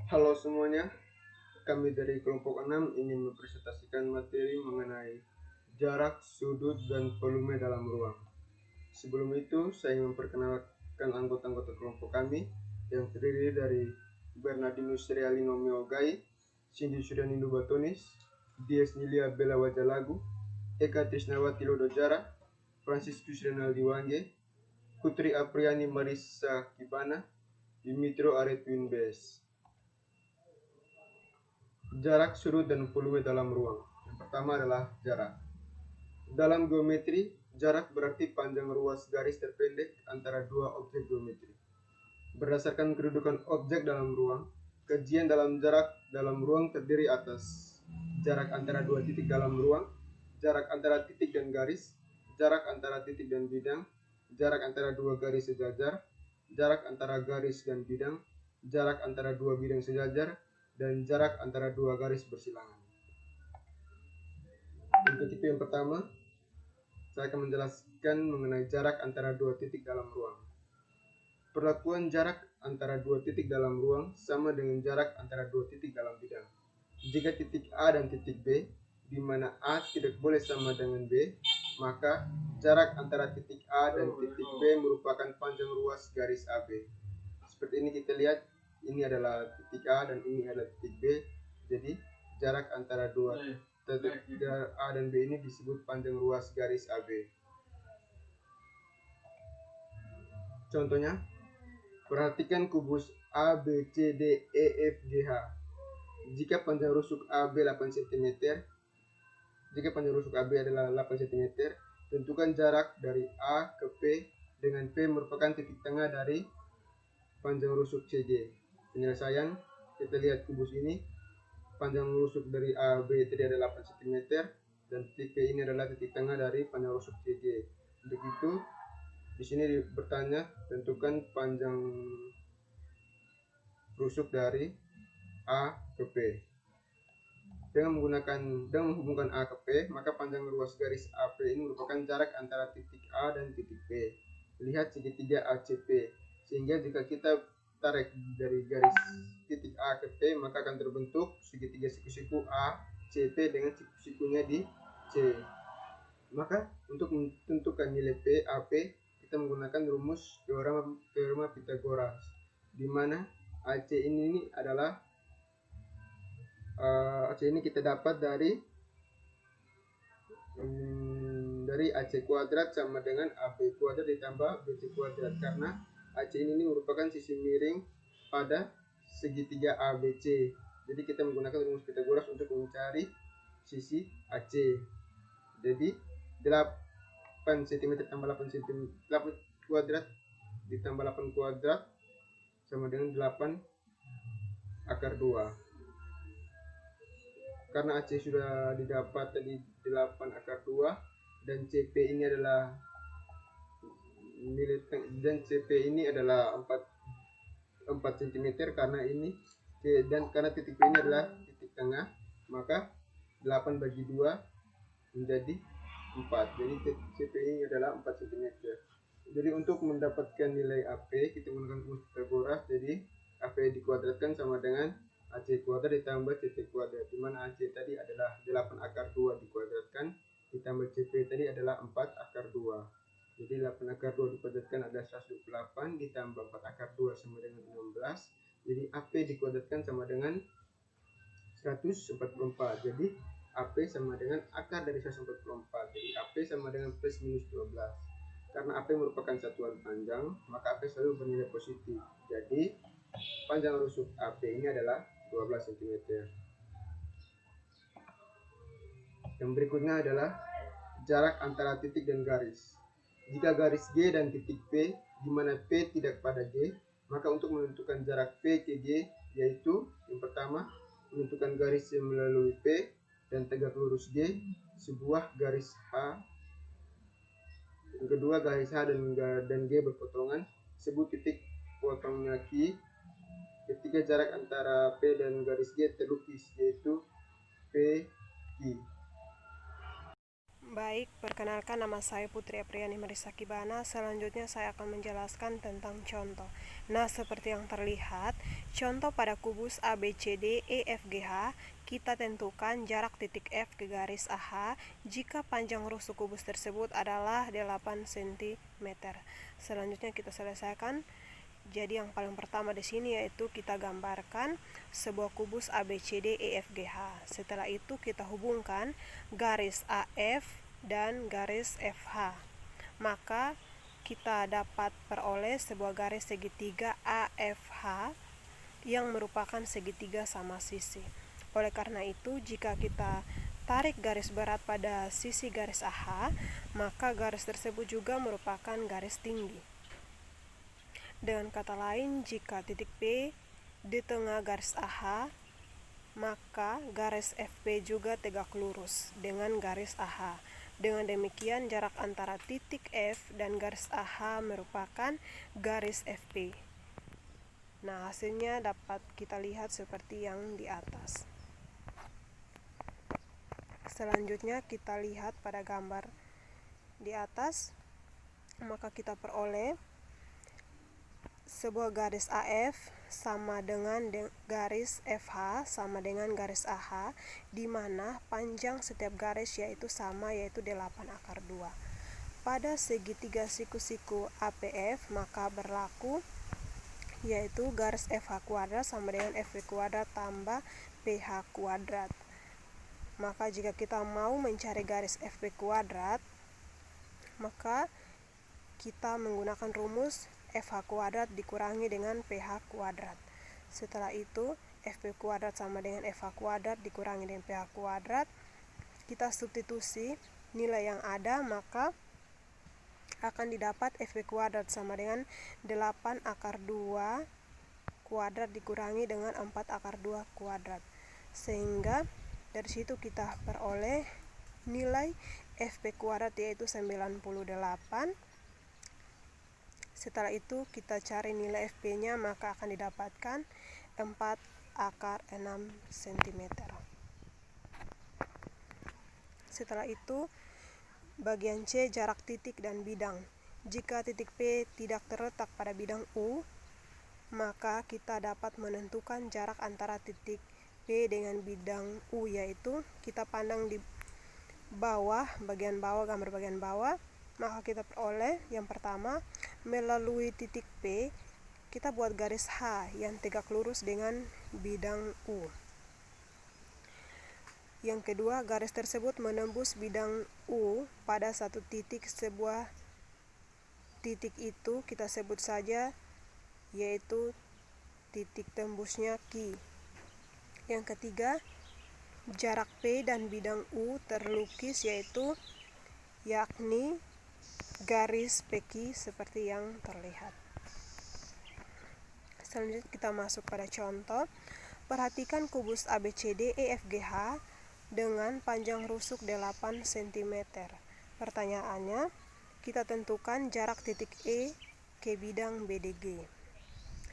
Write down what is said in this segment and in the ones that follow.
Halo semuanya, kami dari kelompok 6 ingin mempresentasikan materi mengenai jarak, sudut, dan volume dalam ruang. Sebelum itu, saya ingin memperkenalkan anggota-anggota kelompok kami yang terdiri dari Bernardinus Realino Miogai, Cindy Suryanindo Batonis, Dias Nilia Bella Wajalagu, Eka Trisnawati Lodojara, Franciscus Renaldi Wange, Putri Apriani Marissa Kibana, Dimitro Aretwin Bes. Jarak, sudut, dan volume dalam ruang. Yang pertama adalah jarak. Dalam geometri, jarak berarti panjang ruas garis terpendek antara dua objek geometri. Berdasarkan kedudukan objek dalam ruang, kajian dalam jarak dalam ruang terdiri atas jarak antara dua titik dalam ruang, jarak antara titik dan garis, jarak antara titik dan bidang, jarak antara dua garis sejajar, jarak antara garis dan bidang, jarak antara dua bidang sejajar, dan jarak antara dua garis bersilangan. Untuk tipe yang pertama, saya akan menjelaskan mengenai jarak antara dua titik dalam ruang. Perlakuan jarak antara dua titik dalam ruang sama dengan jarak antara dua titik dalam bidang. Jika titik A dan titik B, di mana A tidak boleh sama dengan B, maka jarak antara titik A dan titik B merupakan panjang ruas garis AB. Seperti ini kita lihat, ini adalah titik A dan ini adalah titik B. Jadi jarak antara dua titik A dan B ini disebut panjang ruas garis AB. Contohnya, perhatikan kubus A, B, C, D, E, F, G, H. Jika panjang rusuk AB 8 cm, adalah 8 cm, tentukan jarak dari A ke P dengan P merupakan titik tengah dari panjang rusuk CG. Penyelesaian, kita lihat kubus ini, panjang rusuk dari A, B tadi adalah 8 cm, dan titik P ini adalah titik tengah dari panjang rusuk CG. Untuk itu, di sini bertanya, tentukan panjang rusuk dari A ke P. Dengan menghubungkan A ke P, maka panjang ruas garis AP ini merupakan jarak antara titik A dan titik P. Lihat segitiga ACP, sehingga jika kita tarik dari garis titik A ke P, maka akan terbentuk segitiga siku-siku ACP dengan siku-sikunya di C. Maka untuk menentukan nilai P, AP, kita menggunakan rumus teorema Pythagoras, di mana AC ini adalah AC ini kita dapat dari AC kuadrat sama dengan AB kuadrat ditambah BC kuadrat, karena AC ini merupakan sisi miring pada segitiga ABC. Jadi kita menggunakan rumus Pythagoras untuk mencari sisi AC. Jadi 8 cm tambah 8 cm 8 kuadrat ditambah 8 kuadrat sama dengan 8 akar 2. Karena AC sudah didapat tadi 8 akar 2, dan CP ini adalah CP ini adalah 4 cm, karena ini dan karena titik P ini adalah titik tengah, maka 8 bagi 2 menjadi 4. Jadi CP ini adalah 4 cm. Jadi untuk mendapatkan nilai AP, kita menggunakan rumus Pythagoras. Jadi AP dikuadratkan sama dengan AC kuadrat ditambah CP kuadrat, di mana AC tadi adalah 8 akar 2 dikuadratkan ditambah CP tadi adalah 4 akar 2. Jadi 8 akar 2 dikuadratkan adalah 128 ditambah 4 akar 2 sama dengan 16. Jadi AP dikuadratkan sama dengan 144. Jadi AP sama dengan akar dari 144. Jadi AP sama dengan plus minus 12. Karena AP merupakan satuan panjang, maka AP selalu bernilai positif. Jadi panjang rusuk AP ini adalah 12 cm. Yang berikutnya adalah jarak antara titik dan garis. Jika garis G dan titik P, di mana P tidak pada G, maka untuk menentukan jarak P ke G, yaitu yang pertama, menentukan garis yang melalui P dan tegak lurus G, sebuah garis H. Yang kedua, garis H dan G berpotongan, sebut titik potongnya Q. Ketiga, jarak antara P dan garis G terlukis, yaitu P, Q. Baik, perkenalkan nama saya Putri Apriani Marisakibana. Selanjutnya saya akan menjelaskan tentang contoh. Nah, seperti yang terlihat, contoh pada kubus ABCD EFGH, kita tentukan jarak titik F ke garis AH jika panjang rusuk kubus tersebut adalah 8 cm. Selanjutnya kita selesaikan. Jadi yang paling pertama di sini yaitu kita gambarkan sebuah kubus ABCD EFGH. Setelah itu kita hubungkan garis AF dan garis FH. Maka kita dapat peroleh sebuah garis segitiga AFH yang merupakan segitiga sama sisi. Oleh karena itu, jika kita tarik garis berat pada sisi garis AH, maka garis tersebut juga merupakan garis tinggi. Dengan kata lain, jika titik P di tengah garis AH, maka garis FP juga tegak lurus dengan garis AH. Dengan demikian, jarak antara titik F dan garis AH merupakan garis FP. Nah, hasilnya dapat kita lihat seperti yang di atas. Selanjutnya kita lihat pada gambar di atas, maka kita peroleh sebuah garis AF sama dengan garis FH sama dengan garis AH, di mana panjang setiap garis yaitu sama, yaitu 8/2. Pada segitiga siku-siku APF maka berlaku yaitu garis FH kuadrat sama dengan FP kuadrat tambah PH kuadrat. Maka jika kita mau mencari garis FP kuadrat, maka kita menggunakan rumus FH kuadrat dikurangi dengan PH kuadrat. Setelah itu, FP kuadrat sama dengan FH kuadrat dikurangi dengan PH kuadrat. Kita substitusi nilai yang ada, maka akan didapat FP kuadrat sama dengan 8/2 kuadrat dikurangi dengan 4/2 kuadrat. Sehingga dari situ kita peroleh nilai FP kuadrat yaitu 98. Setelah itu kita cari nilai FP-nya, maka akan didapatkan 4/6 cm. Setelah itu, bagian C, jarak titik dan bidang. Jika titik P tidak terletak pada bidang U, maka kita dapat menentukan jarak antara titik P dengan bidang U, yaitu kita pandang di bawah, gambar bagian bawah, maka kita peroleh yang pertama, melalui titik P kita buat garis H yang tegak lurus dengan bidang U. Yang kedua, garis tersebut menembus bidang U pada satu titik. Sebuah titik itu kita sebut saja yaitu titik tembusnya Q. Yang ketiga, jarak P dan bidang U terlukis yakni garis PQ seperti yang terlihat. Selanjutnya kita masuk pada contoh. Perhatikan kubus ABCD EFGH dengan panjang rusuk 8 cm. Pertanyaannya, kita tentukan jarak titik E ke bidang BDG.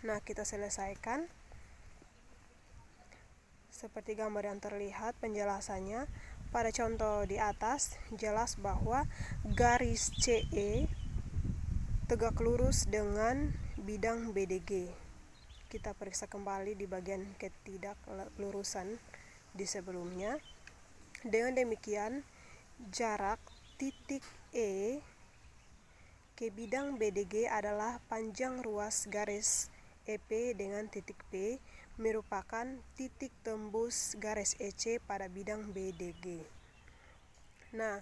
Nah, kita selesaikan. Seperti gambar yang terlihat penjelasannya, pada contoh di atas jelas bahwa garis CE tegak lurus dengan bidang BDG. Kita periksa kembali di bagian ketidaklurusan di sebelumnya. Dengan demikian, jarak titik E ke bidang BDG adalah panjang ruas garis EP dengan titik P merupakan titik tembus garis EC pada bidang BDG. Nah,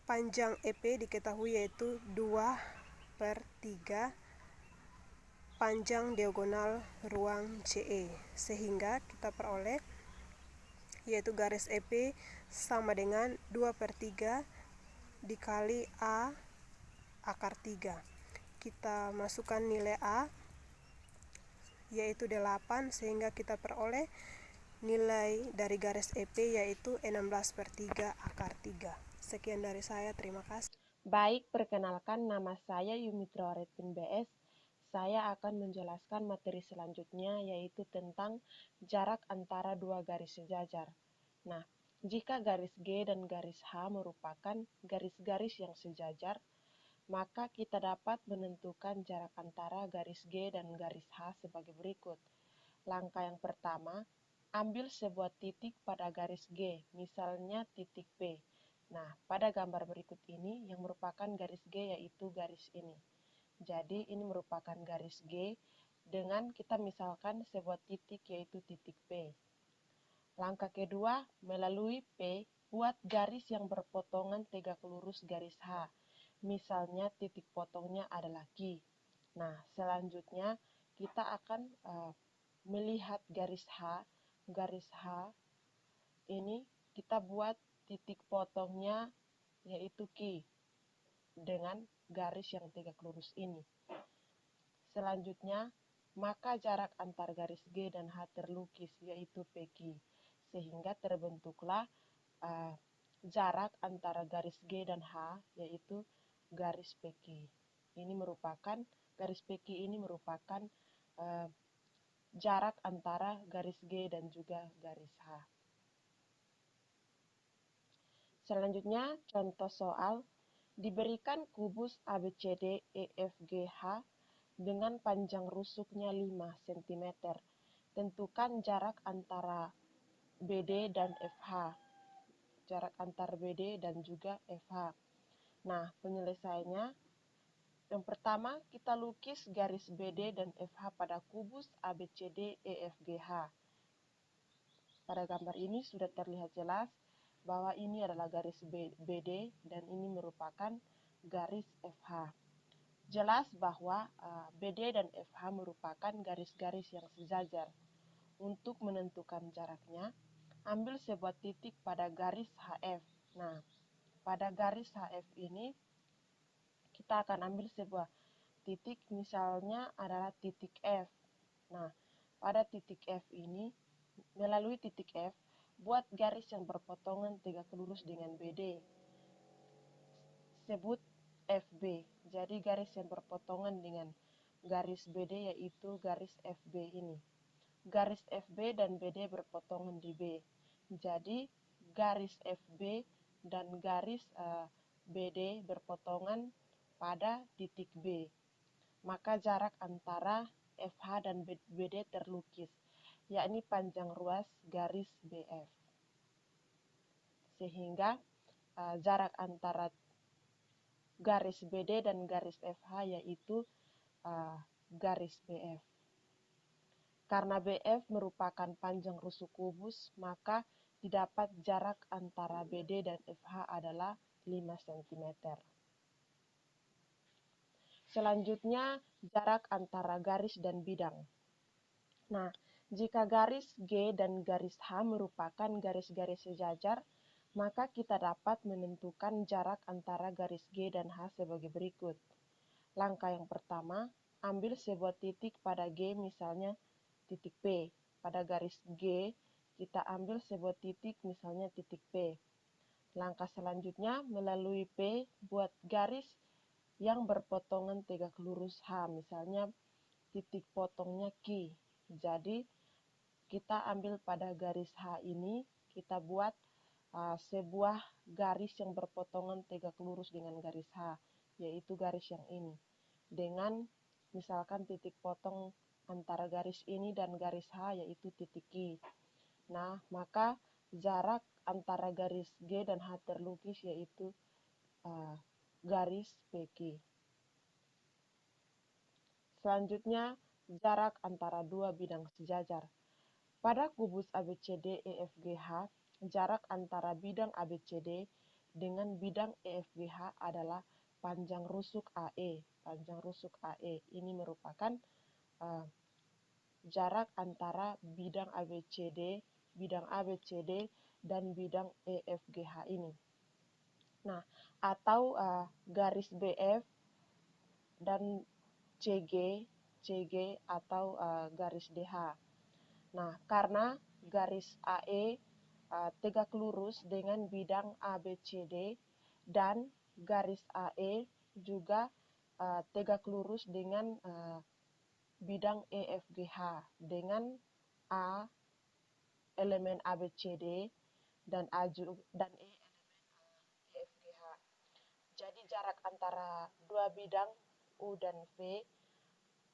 panjang EP diketahui yaitu 2/3 panjang diagonal ruang CE, sehingga kita peroleh yaitu garis EP sama dengan 2/3 dikali A/3. Kita masukkan nilai A yaitu 8, sehingga kita peroleh nilai dari garis EP yaitu 16/3 A/3. Sekian dari saya, terima kasih. Baik, perkenalkan nama saya Yumitra Redpin BS. Saya akan menjelaskan materi selanjutnya yaitu tentang jarak antara dua garis sejajar. Nah, Jika garis G dan garis H merupakan garis-garis yang sejajar, maka kita dapat menentukan jarak antara garis G dan garis H sebagai berikut. Langkah yang pertama, ambil sebuah titik pada garis G, misalnya titik P. Nah, pada gambar berikut ini yang merupakan garis G yaitu garis ini. Jadi, ini merupakan garis G dengan kita misalkan sebuah titik yaitu titik P. Langkah kedua, melalui P, buat garis yang berpotongan tegak lurus garis H. Misalnya titik potongnya adalah Q. Nah, selanjutnya kita akan melihat garis H. Garis H ini kita buat titik potongnya yaitu Q dengan garis yang tegak lurus ini. Selanjutnya, maka jarak antar garis G dan H terlukis yaitu PQ, sehingga terbentuklah jarak antara garis G dan H yaitu garis PQ. Ini merupakan garis PQ ini merupakan jarak antara garis G dan juga garis H. Selanjutnya, contoh soal, diberikan kubus ABCD EFGH dengan panjang rusuknya 5 cm. Tentukan jarak antara BD dan FH. Jarak antar BD dan juga FH. Nah, penyelesaiannya, yang pertama kita lukis garis BD dan FH pada kubus ABCD EFGH. Pada gambar ini sudah terlihat jelas bahwa ini adalah garis BD dan ini merupakan garis FH. Jelas bahwa BD dan FH merupakan garis-garis yang sejajar. Untuk menentukan jaraknya, ambil sebuah titik pada garis HF. Nah, pada garis HF ini kita akan ambil sebuah titik, misalnya adalah titik F. Nah, pada titik F ini, melalui titik F, buat garis yang berpotongan tegak lurus dengan BD. Sebut FB. Jadi garis yang berpotongan dengan garis BD yaitu garis FB ini. Garis FB dan BD berpotongan di B. Jadi garis FB dan garis BD berpotongan pada titik B. Maka jarak antara FH dan BD terlukis, yakni panjang ruas garis BF. Sehingga jarak antara garis BD dan garis FH yaitu garis BF. Karena BF merupakan panjang rusuk kubus, maka didapat jarak antara BD dan FH adalah 5 cm. Selanjutnya, jarak antara garis dan bidang. Nah, jika garis G dan garis H merupakan garis-garis sejajar, maka kita dapat menentukan jarak antara garis G dan H sebagai berikut. Langkah yang pertama, ambil sebuah titik pada G, misalnya titik P. Pada garis G, kita ambil sebuah titik, misalnya titik P. Langkah selanjutnya, melalui P, buat garis yang berpotongan tegak lurus H, misalnya titik potongnya Q. Jadi, kita ambil pada garis H ini, kita buat sebuah garis yang berpotongan tegak lurus dengan garis H, yaitu garis yang ini. Dengan misalkan titik potong antara garis ini dan garis H yaitu titik Q. Nah, maka jarak antara garis G dan H terlukis yaitu garis PQ. Selanjutnya, jarak antara dua bidang sejajar. Pada kubus ABCD EFGH, jarak antara bidang ABCD dengan bidang EFGH adalah panjang rusuk AE. Panjang rusuk AE ini merupakan jarak antara bidang ABCD dan bidang EFGH ini. Nah, atau garis BF dan CG atau garis DH. Nah, karena garis AE tegak lurus dengan bidang ABCD dan garis AE juga tegak lurus dengan bidang EFGH dengan A elemen ABCD dan E EFGH. Jadi jarak antara dua bidang U dan V,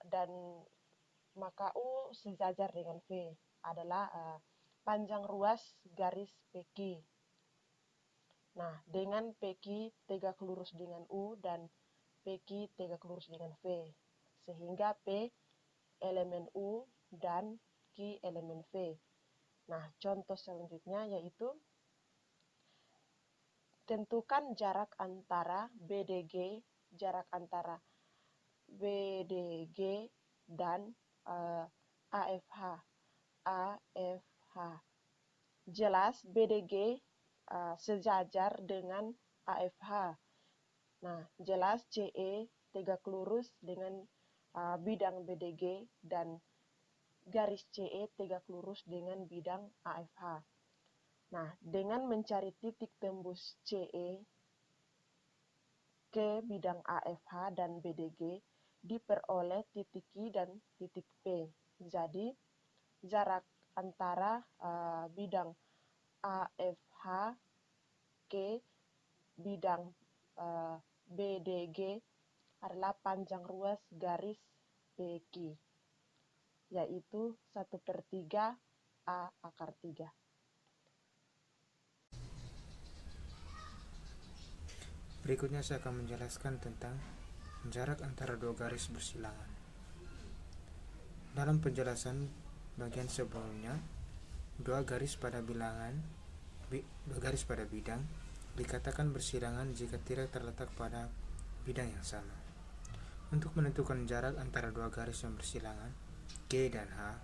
dan maka U sejajar dengan V adalah panjang ruas garis PQ. Nah, dengan PQ tegak lurus dengan U dan PQ tegak lurus dengan V, sehingga P elemen U dan Q elemen V. Nah, contoh selanjutnya yaitu tentukan jarak antara BDG, dan AFH. Jelas BDG sejajar dengan AFH. Nah, jelas CE tegak lurus dengan bidang BDG dan garis CE tegak lurus dengan bidang AFH. Nah, dengan mencari titik tembus CE ke bidang AFH dan BDG, diperoleh titik Q dan titik P. Jadi, jarak antara bidang AFH ke bidang BDG adalah panjang ruas garis PQ, yaitu 1/3 A akar 3. Berikutnya saya akan menjelaskan tentang jarak antara dua garis bersilangan. Dalam penjelasan bagian sebelumnya, dua garis pada bidang dikatakan bersilangan jika tidak terletak pada bidang yang sama. Untuk menentukan jarak antara dua garis yang bersilangan, G dan H,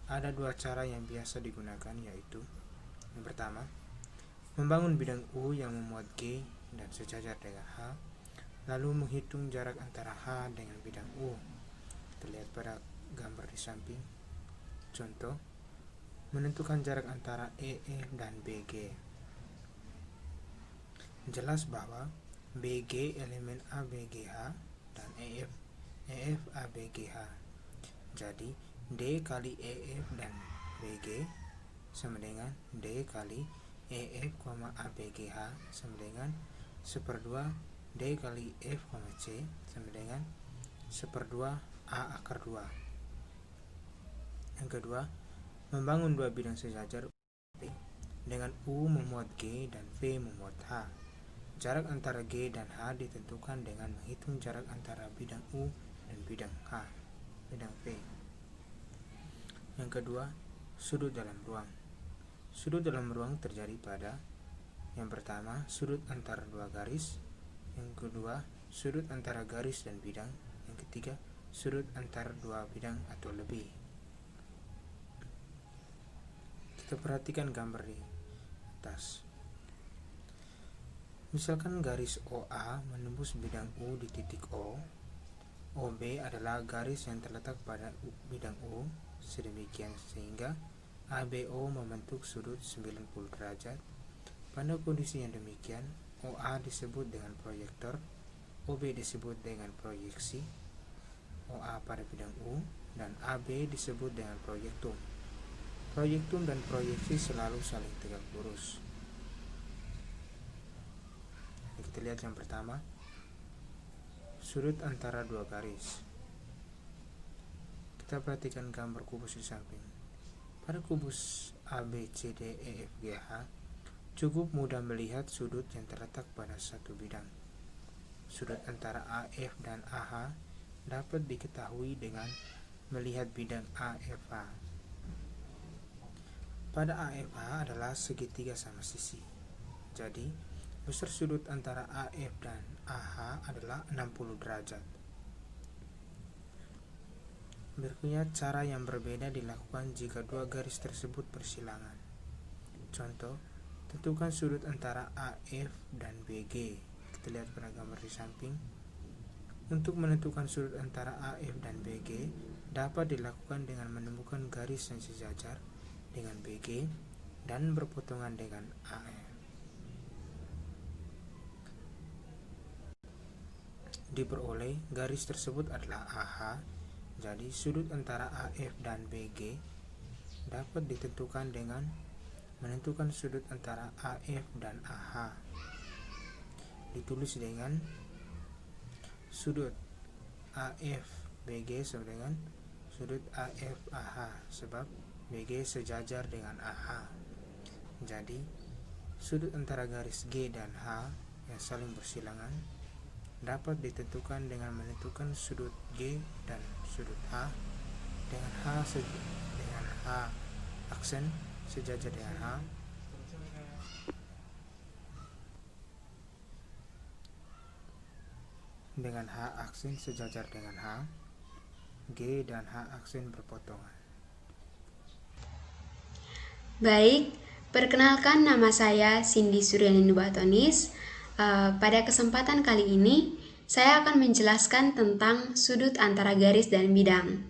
ada dua cara yang biasa digunakan, yaitu yang pertama, membangun bidang U yang memuat G dan sejajar dengan H, lalu menghitung jarak antara H dengan bidang U. Terlihat pada gambar di samping. Contoh, menentukan jarak antara EF dan BG. Jelas bahwa BG elemen ABGH dan EF ABGH. Jadi, D kali EF dan BG sama dengan D kali EF, ABGH sama dengan 1/2 D kali F, C sama dengan 1/2 A akar 2. Yang kedua, membangun dua bidang sejajar dengan U memuat G dan V memuat H. Jarak antara G dan H ditentukan dengan menghitung jarak antara bidang U dan bidang V. Yang kedua, sudut dalam ruang. Sudut dalam ruang terjadi pada yang pertama, sudut antara dua garis. Yang kedua, sudut antara garis dan bidang. Yang ketiga, sudut antara dua bidang atau lebih. Kita perhatikan gambar di atas. Misalkan garis OA menembus bidang U di titik O. OB adalah garis yang terletak pada bidang U, sedemikian sehingga ABO membentuk sudut 90 derajat. Pada kondisi yang demikian, OA disebut dengan proyektor, OB disebut dengan proyeksi, OA pada bidang U, dan AB disebut dengan proyektum. Proyektum dan proyeksi selalu saling tegak lurus. Kita lihat yang pertama, sudut antara dua garis. Kita perhatikan gambar kubus di samping. Pada kubus ABCDEFGH, cukup mudah melihat sudut yang terletak pada satu bidang. Sudut antara AF dan AH dapat diketahui dengan melihat bidang AFH. Pada AFH adalah segitiga sama sisi. Jadi, besar sudut antara AF dan AH adalah 60 derajat. Berikutnya cara yang berbeda dilakukan jika dua garis tersebut bersilangan. Contoh, tentukan sudut antara AF dan BG. Kita lihat pada gambar di samping. Untuk menentukan sudut antara AF dan BG dapat dilakukan dengan menemukan garis yang sejajar dengan BG dan berpotongan dengan AF. Diperoleh garis tersebut adalah AH. Jadi sudut antara AF dan BG dapat ditentukan dengan menentukan sudut antara AF dan AH. Ditulis dengan sudut AF BG sama dengan sudut AF AH, sebab BG sejajar dengan AH. Jadi sudut antara garis G dan H yang saling bersilangan dapat ditentukan dengan menentukan sudut G dan sudut H dengan H aksen sejajar dengan H, dengan H aksen sejajar dengan H, G dan H aksen berpotongan. Baik, perkenalkan nama saya Cindy Suryani Nubatonis. Pada kesempatan kali ini, saya akan menjelaskan tentang sudut antara garis dan bidang.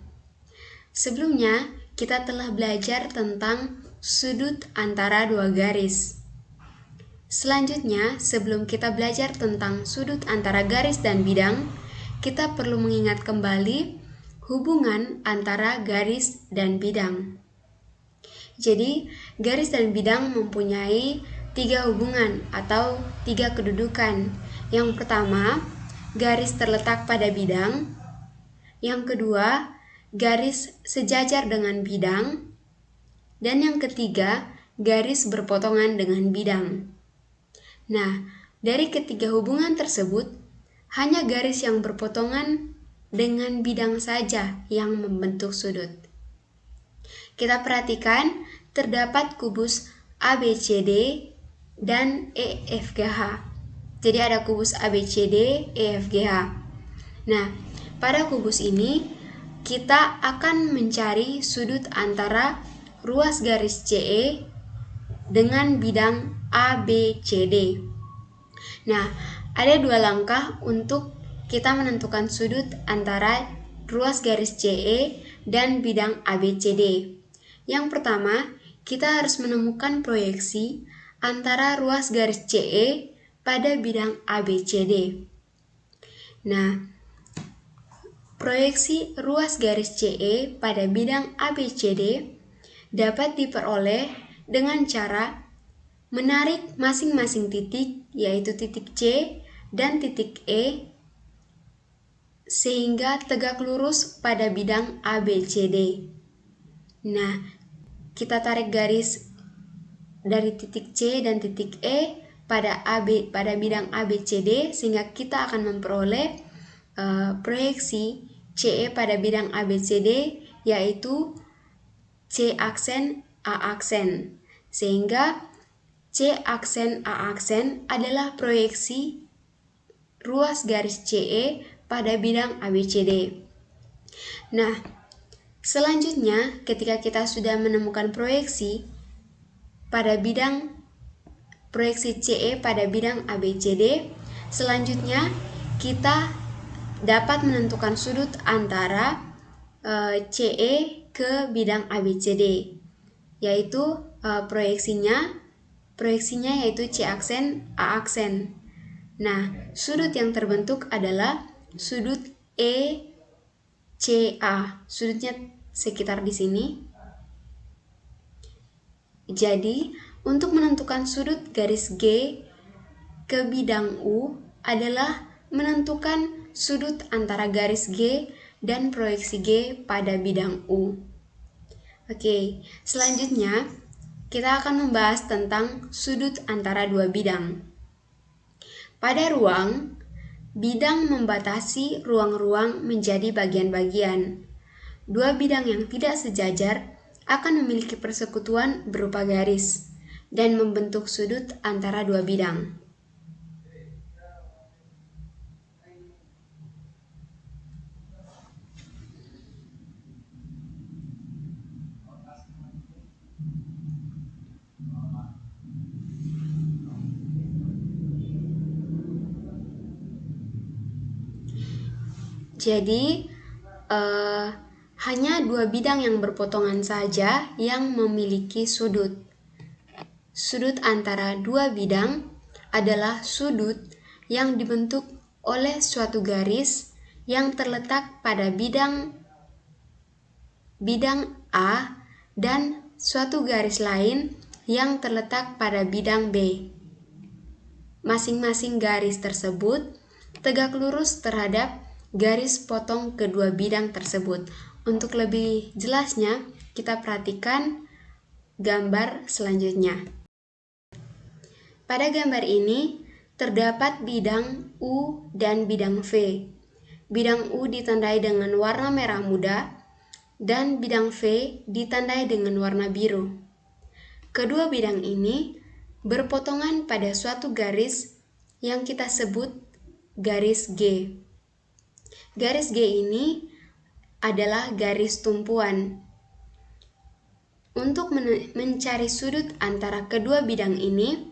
Sebelumnya, kita telah belajar tentang sudut antara dua garis. Selanjutnya, sebelum kita belajar tentang sudut antara garis dan bidang, kita perlu mengingat kembali hubungan antara garis dan bidang. Jadi, garis dan bidang mempunyai 3 hubungan atau 3 kedudukan. Yang pertama, garis terletak pada bidang. Yang kedua, garis sejajar dengan bidang. Dan yang ketiga, garis berpotongan dengan bidang. Nah, dari ketiga hubungan tersebut, hanya garis yang berpotongan dengan bidang saja yang membentuk sudut. Kita perhatikan, terdapat kubus ABCD dan EFGH. Jadi ada kubus ABCD, EFGH. Nah, pada kubus ini kita akan mencari sudut antara ruas garis CE dengan bidang ABCD. Nah, ada 2 langkah untuk kita menentukan sudut antara ruas garis CE dan bidang ABCD. Yang pertama, kita harus menemukan proyeksi antara ruas garis CE pada bidang ABCD. Nah, proyeksi ruas garis CE pada bidang ABCD dapat diperoleh dengan cara menarik masing-masing titik, yaitu titik C dan titik E, sehingga tegak lurus pada bidang ABCD. Nah, kita tarik garis dari titik C dan titik E pada bidang ABCD, sehingga kita akan memperoleh proyeksi CE pada bidang ABCD, yaitu C aksen A aksen, sehingga C aksen A aksen adalah proyeksi ruas garis CE pada bidang ABCD. Nah, selanjutnya, ketika kita sudah menemukan proyeksi CE pada bidang ABCD, selanjutnya kita dapat menentukan sudut antara CE ke bidang ABCD, yaitu proyeksinya yaitu C aksen A aksen. Nah, sudut yang terbentuk adalah sudut ECA. Sudutnya sekitar di sini. Jadi, untuk menentukan sudut garis G ke bidang U adalah menentukan sudut antara garis G dan proyeksi G pada bidang U. Oke, selanjutnya kita akan membahas tentang sudut antara dua bidang. Pada ruang, bidang membatasi ruang-ruang menjadi bagian-bagian. 2 bidang yang tidak sejajar akan memiliki persekutuan berupa garis dan membentuk sudut antara 2 bidang. Jadi, hanya 2 bidang yang berpotongan saja yang memiliki sudut. Sudut antara 2 bidang adalah sudut yang dibentuk oleh suatu garis yang terletak pada bidang A dan suatu garis lain yang terletak pada bidang B. Masing-masing garis tersebut tegak lurus terhadap garis potong kedua bidang tersebut. Untuk lebih jelasnya, kita perhatikan gambar selanjutnya. Pada gambar ini terdapat bidang U dan bidang V. Bidang U ditandai dengan warna merah muda dan bidang V ditandai dengan warna biru. Kedua bidang ini berpotongan pada suatu garis yang kita sebut garis G. Garis G ini adalah garis tumpuan. Untuk mencari sudut antara kedua bidang ini,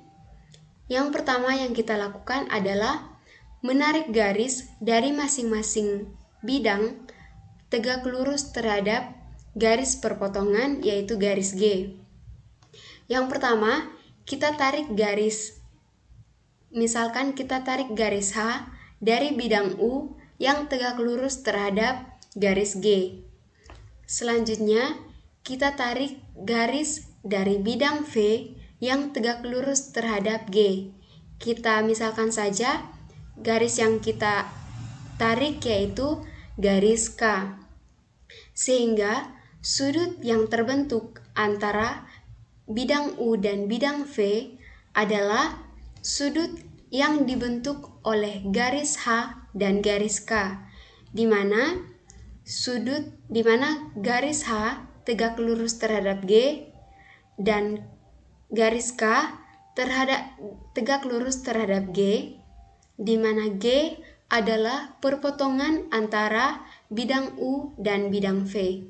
yang pertama yang kita lakukan adalah menarik garis dari masing-masing bidang tegak lurus terhadap garis perpotongan, yaitu garis G. Yang pertama, kita tarik garis. Misalkan kita tarik garis H dari bidang U yang tegak lurus terhadap garis G. Selanjutnya, kita tarik garis dari bidang V yang tegak lurus terhadap G. Kita misalkan saja garis yang kita tarik yaitu garis K. Sehingga sudut yang terbentuk antara bidang U dan bidang V adalah sudut yang dibentuk oleh garis H dan garis K, di mana garis H tegak lurus terhadap G dan garis K tegak lurus terhadap G, di mana G adalah perpotongan antara bidang U dan bidang V.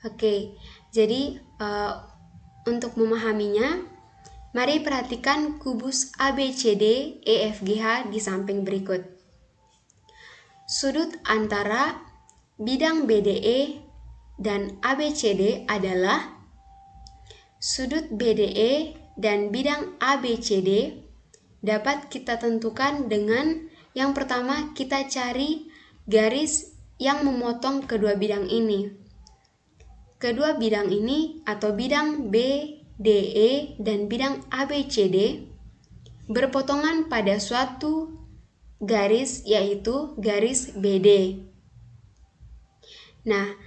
Oke, jadi untuk memahaminya, mari perhatikan kubus ABCD EFGH di samping berikut. Sudut antara bidang BDE dan ABCD adalah sudut BDE dan bidang ABCD dapat kita tentukan dengan yang pertama kita cari garis yang memotong kedua bidang ini. Kedua bidang ini atau bidang BDE dan bidang ABCD berpotongan pada suatu garis yaitu garis BD. Nah,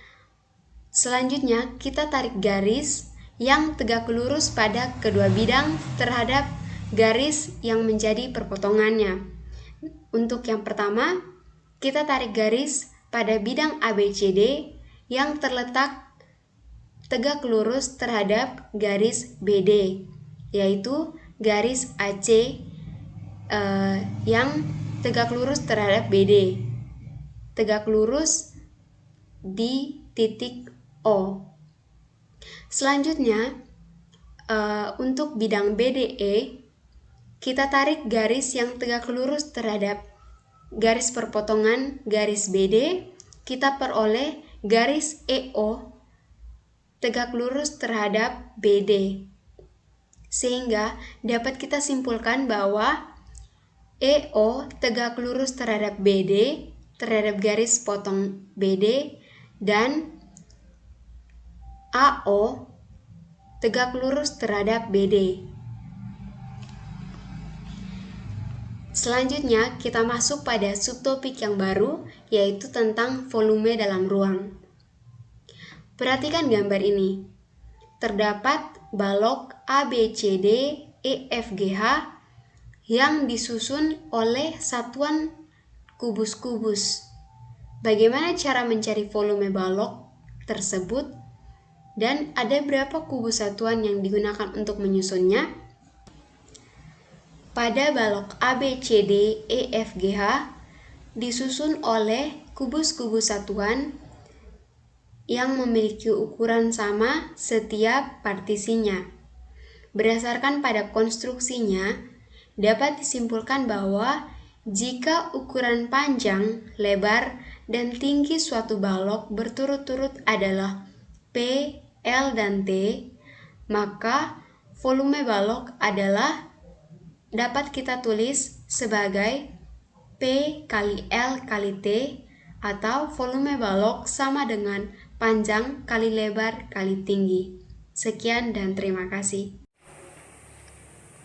selanjutnya kita tarik garis yang tegak lurus pada kedua bidang terhadap garis yang menjadi perpotongannya. Untuk yang pertama, kita tarik garis pada bidang ABCD yang terletak tegak lurus terhadap garis BD, yaitu garis AC yang tegak lurus terhadap BD, tegak lurus di titik O. Selanjutnya, untuk bidang BDE, kita tarik garis yang tegak lurus terhadap garis perpotongan garis BD, kita peroleh garis EO tegak lurus terhadap BD. Sehingga dapat kita simpulkan bahwa EO tegak lurus terhadap BD, terhadap garis potong BD, dan AO tegak lurus terhadap BD. Selanjutnya kita masuk pada subtopik yang baru, yaitu tentang volume dalam ruang. Perhatikan gambar ini. Terdapat balok ABCD EFGH yang disusun oleh satuan kubus-kubus. Bagaimana cara mencari volume balok tersebut dan ada berapa kubus satuan yang digunakan untuk menyusunnya? Pada balok ABCD EFGH disusun oleh kubus-kubus satuan yang memiliki ukuran sama setiap partisinya. Berdasarkan pada konstruksinya, dapat disimpulkan bahwa jika ukuran panjang, lebar, dan tinggi suatu balok berturut-turut adalah P, L, dan T, maka volume balok adalah dapat kita tulis sebagai P kali L kali T, atau volume balok sama dengan panjang kali lebar kali tinggi. Sekian dan terima kasih.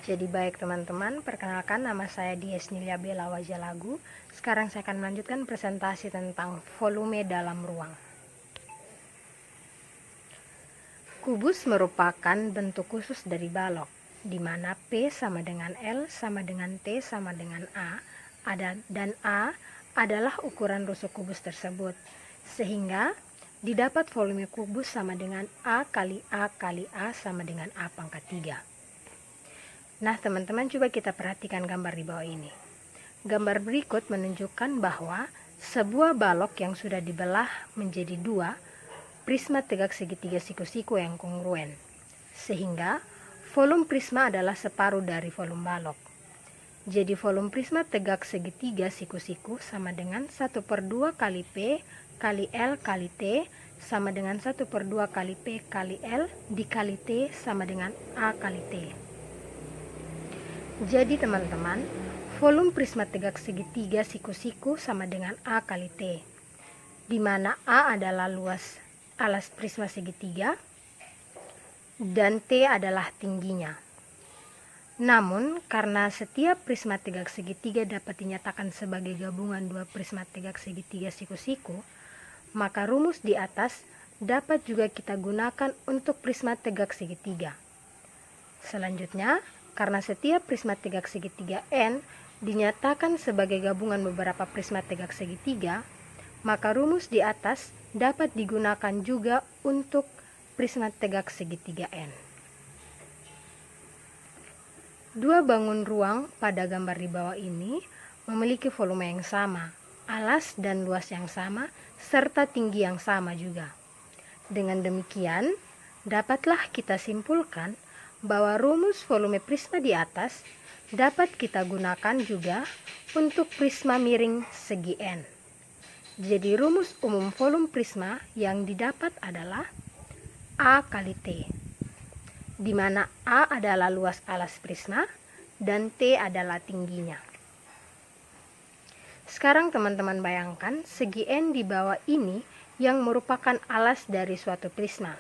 Jadi baik teman-teman, perkenalkan nama saya Dies Nilia Bella Wajalagu. Sekarang saya akan melanjutkan presentasi tentang volume dalam ruang. Kubus merupakan bentuk khusus dari balok, di mana P sama dengan L sama dengan T sama dengan A, dan A adalah ukuran rusuk kubus tersebut. Sehingga didapat volume kubus sama dengan A kali A kali A sama dengan A pangkat 3. Nah teman-teman, coba kita perhatikan gambar di bawah ini. Gambar berikut menunjukkan bahwa sebuah balok yang sudah dibelah menjadi 2 prisma tegak segitiga siku-siku yang kongruen, sehingga volume prisma adalah separuh dari volume balok. Jadi volume prisma tegak segitiga siku-siku sama dengan 1/2 kali P kali L kali T sama dengan 1/2 kali P kali L dikali T sama dengan A kali T. Jadi teman-teman, volume prisma tegak segitiga siku-siku sama dengan A kali T, di mana A adalah luas alas prisma segitiga dan T adalah tingginya. Namun, karena setiap prisma tegak segitiga dapat dinyatakan sebagai gabungan 2 prisma tegak segitiga siku-siku, maka rumus di atas dapat juga kita gunakan untuk prisma tegak segitiga. Selanjutnya, karena setiap prisma tegak segitiga N dinyatakan sebagai gabungan beberapa prisma tegak segitiga, maka rumus di atas dapat digunakan juga untuk prisma tegak segitiga N. Dua bangun ruang pada gambar di bawah ini memiliki volume yang sama, alas dan luas yang sama, serta tinggi yang sama juga. Dengan demikian, dapatlah kita simpulkan bahwa rumus volume prisma di atas dapat kita gunakan juga untuk prisma miring segi N. Jadi rumus umum volume prisma yang didapat adalah A kali T, di mana A adalah luas alas prisma dan T adalah tingginya. Sekarang teman-teman bayangkan segi N di bawah ini yang merupakan alas dari suatu prisma,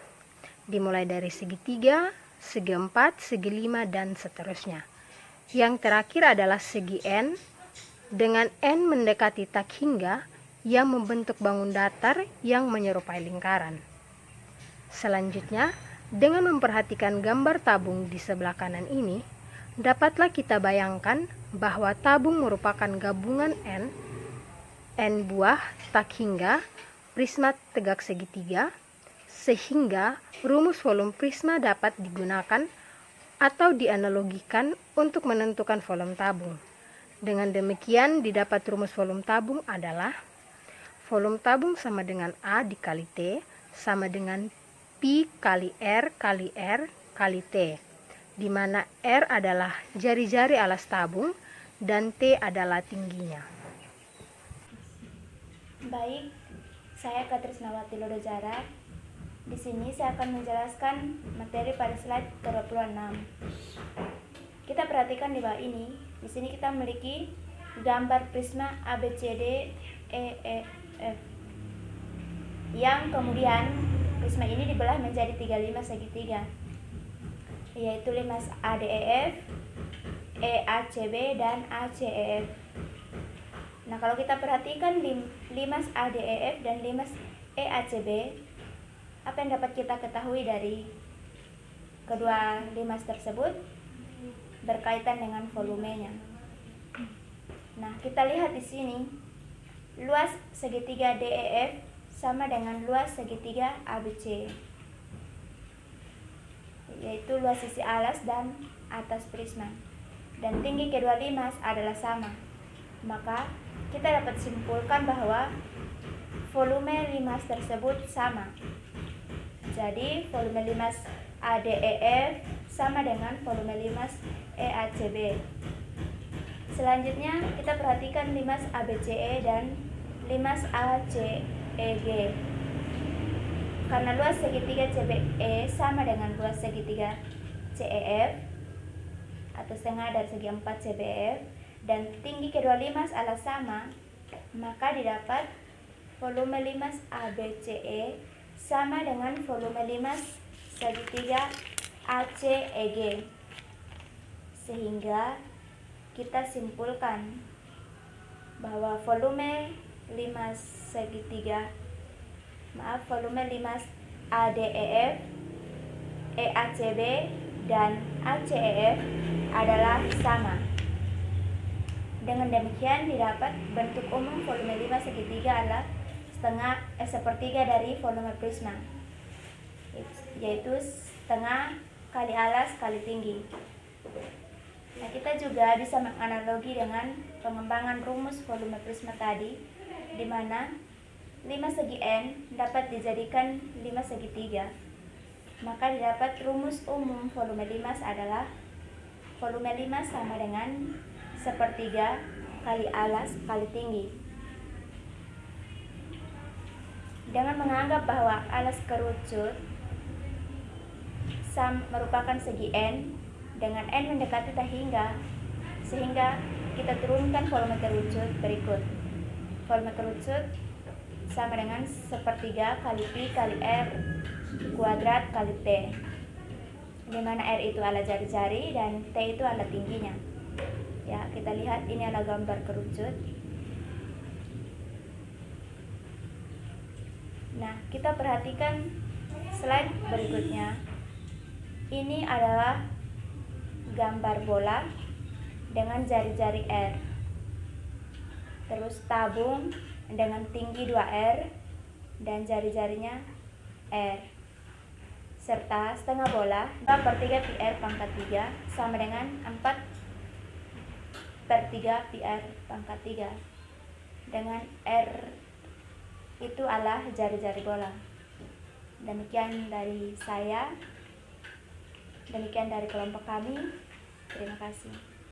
dimulai dari segi 3, segi 4, segi 5, dan seterusnya. Yang terakhir adalah segi N dengan N mendekati tak hingga yang membentuk bangun datar yang menyerupai lingkaran. Selanjutnya, dengan memperhatikan gambar tabung di sebelah kanan ini, dapatlah kita bayangkan bahwa tabung merupakan gabungan N buah tak hingga prisma tegak segitiga, sehingga rumus volume prisma dapat digunakan atau dianalogikan untuk menentukan volume tabung. Dengan demikian didapat rumus volume tabung adalah volume tabung sama dengan A dikali T sama dengan Pi kali R kali T, di mana R adalah jari-jari alas tabung dan T adalah tingginya. Baik, saya Katrisnawati Lodojara. Di sini saya akan menjelaskan materi pada slide ke-26. Kita perhatikan di bawah ini. Di sini kita memiliki gambar prisma ABCD EEF, yang kemudian prisma ini dibelah menjadi 35 segitiga, yaitu 5 ADEF, EACB, dan ACEF. Nah, kalau kita perhatikan 5 ADEF dan 5 EACB, apa yang dapat kita ketahui dari kedua limas tersebut? Berkaitan dengan volumenya. Nah, kita lihat di sini, luas segitiga DEF sama dengan luas segitiga ABC, yaitu luas sisi alas dan atas prisma, dan tinggi kedua limas adalah sama. Maka kita dapat simpulkan bahwa volume limas tersebut sama. Jadi volume limas ADEF sama dengan volume limas EACB. Selanjutnya kita perhatikan limas ABCE dan limas ACEG. Karena luas segitiga CBE sama dengan luas segitiga CEF atau setengah dari segi 4 CBF, dan tinggi kedua limas adalah sama, maka didapat volume limas ABCE sama dengan volume limas segitiga ACEG. Sehingga kita simpulkan bahwa volume 5 ADEF, EACB, dan ACEF adalah sama. Dengan demikian didapat bentuk umum volume 5 segitiga adalah sepertiga dari volume prisma, yaitu setengah kali alas kali tinggi. Nah, kita juga bisa menganalogi dengan pengembangan rumus volume prisma tadi, di mana 5 segi N dapat dijadikan 5 segitiga. Maka didapat rumus umum volume 5 adalah volume 5 sama dengan sepertiga kali alas kali tinggi. Dengan menganggap bahwa alas kerucut merupakan segi N dengan N mendekati sehingga kita turunkan volume kerucut berikut. Volume kerucut sama dengan sepertiga kali Pi kali R kuadrat kali T, di mana R itu ala jari-jari dan T itu ala tingginya. Ya, kita lihat ini adalah gambar kerucut. Nah, kita perhatikan slide berikutnya. Ini adalah gambar bola dengan jari-jari R. Terus tabung dengan tinggi 2R dan jari-jarinya R. Serta setengah bola 2/3 PR pangkat 3 sama dengan 4/3 PR pangkat 3, dengan R itu adalah jari-jari bola. Demikian dari saya, demikian dari kelompok kami. Terima kasih.